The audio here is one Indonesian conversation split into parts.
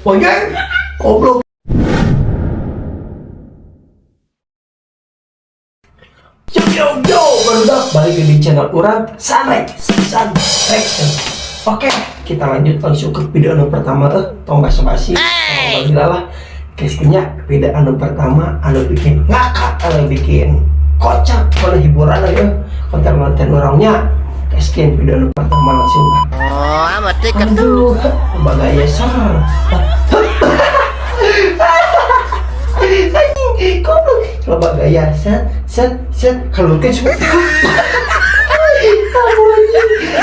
Oke, goblok. Yo, barudak balik di channel orang Sunrek Sun Reaction. Oke, kita lanjut langsung ke video anu pertama tong basa-basi. Alhamdulillah guys, punya video anu pertama anu bikin ngakak, anu bikin kocak, anu hiburan ya. Konten-konten orangnya guys, video anu pertama langsung. Oh, amat tiket tuh. Bagaya sar. Goblok, coba gaya set kalau kan semua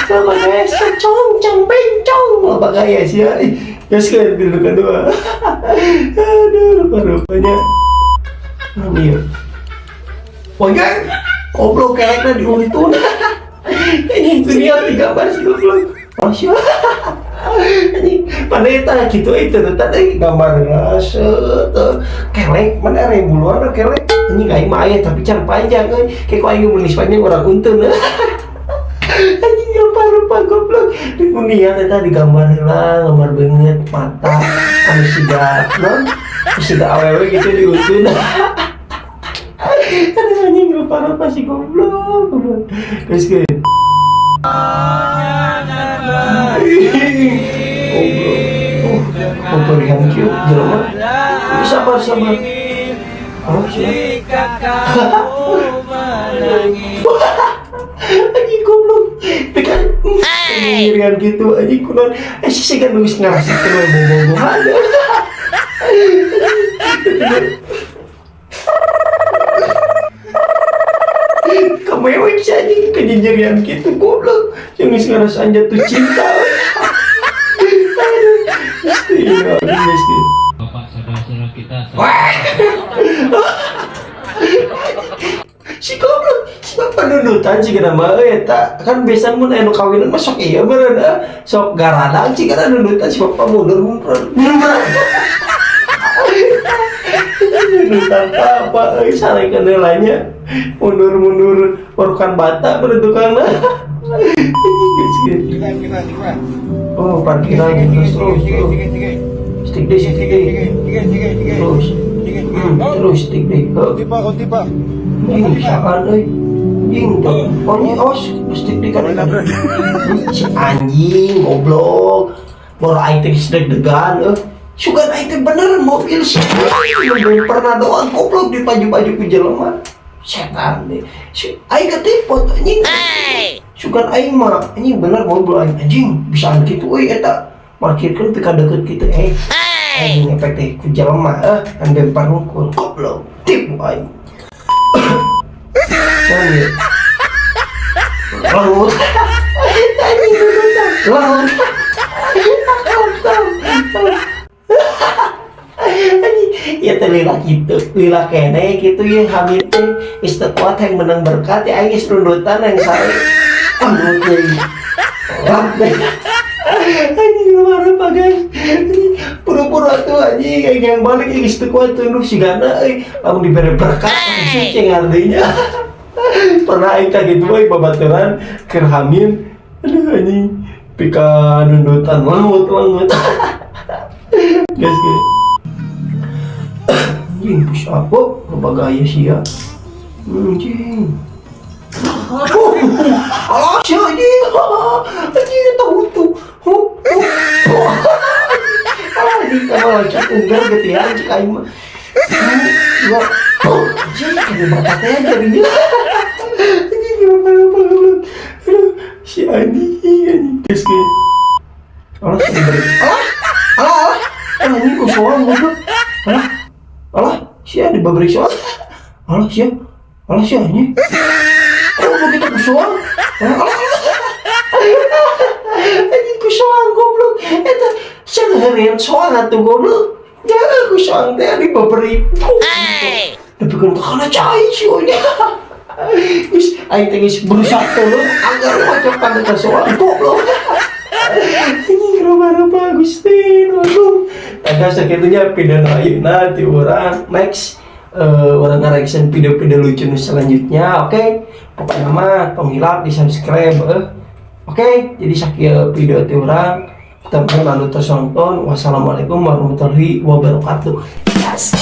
coba gaya set cong bencong coba gaya sih ya sekalian video kedua. Aduh, rupanya ini oke, goblok keleknya diuntun. Ini lihat di gambar sih goblok. Masya ini paneta gitu itu tadi gambar ngasut kelek mana rebuluan kelek ini gak main tapi can panjang kayak kau ingin menulis panjang orang untun anjing rupa goblok di dunia tadi gambar lah gambar banget mata anu siga non siga awewe gitu diuntun. Aduh anjing rupa si goblok guys motor yang cute jelema sabar halo siapa anjing goblok tekan ngirian gitu anjing kunon sih kan nulis ngarasa kunon bobo-bobohan kamewek sih anjing kejenjerian gitu goblok yang nulis ngarasa jatuh cinta. Iya, Bapak saudara-saudara kita. Si goblok, si bapak nunutan sih kenapa tak kan biasa mun anu kawinan masuk iya bener sok garadang sih karena nunutan si bapak mundur nunutan apa salah kendalanya mundur warukan bata menentukan oh parkiran terus stick deh terus stick deh Tipa. ini siapaan anjing tuh oh ini stick deh kan si anjing goblok baru item deg-degan sugan item bener mobil sih belum pernah doang goblok di baju ku jelema setan deh aing ketipu anjing sugan aing mah anjing bener mobil aing anjing bisa gitu eta parkirkeun teu ka deukeut kitu aing ngepek teh ku jelema ande parungkul goblok tipu aing sange laut anjing laut ya terlilah gitu lila kene gitu ya hamil teh istiqoat yang menang berkat ya aing nunutan yang sare anjing luar apa guys pura-pura tuh anjing yang balik yang istiqoat tuh si gana lamun diberi berkat suci ngartinya pernah aing tak gitu babaturan keur hamil aduh anjing pika nunutan langut guys anjing push up apa gaya sih ya anjing alah sih anjing tahu tuh anjing kamu lagi unggar getian cik aing mah ya anjing kamu berkatanya jadinya anjing apa si anjing guys alah sih alah anjing kok soal goblok alah sia di babrik soal alah sia anjing kok begitu kusoal anjing kusoal goblok eta seharian soal atuh goblok ya kusoal teh di babrik tapi kan kana cai sih nya geus aing teh geus berusaha teuleum agar macam kana soal goblok anjing rupa Gusti aduh agak sakitnya video ayeuna ti urang next orang nge-reaction video-video lucu selanjutnya. Oke, pokoknya mah tong hilap di subscribe. Oke, jadi sakieu video ti urang teman-teman anu tos nonton. Wassalamualaikum warahmatullahi wabarakatuh. Yes.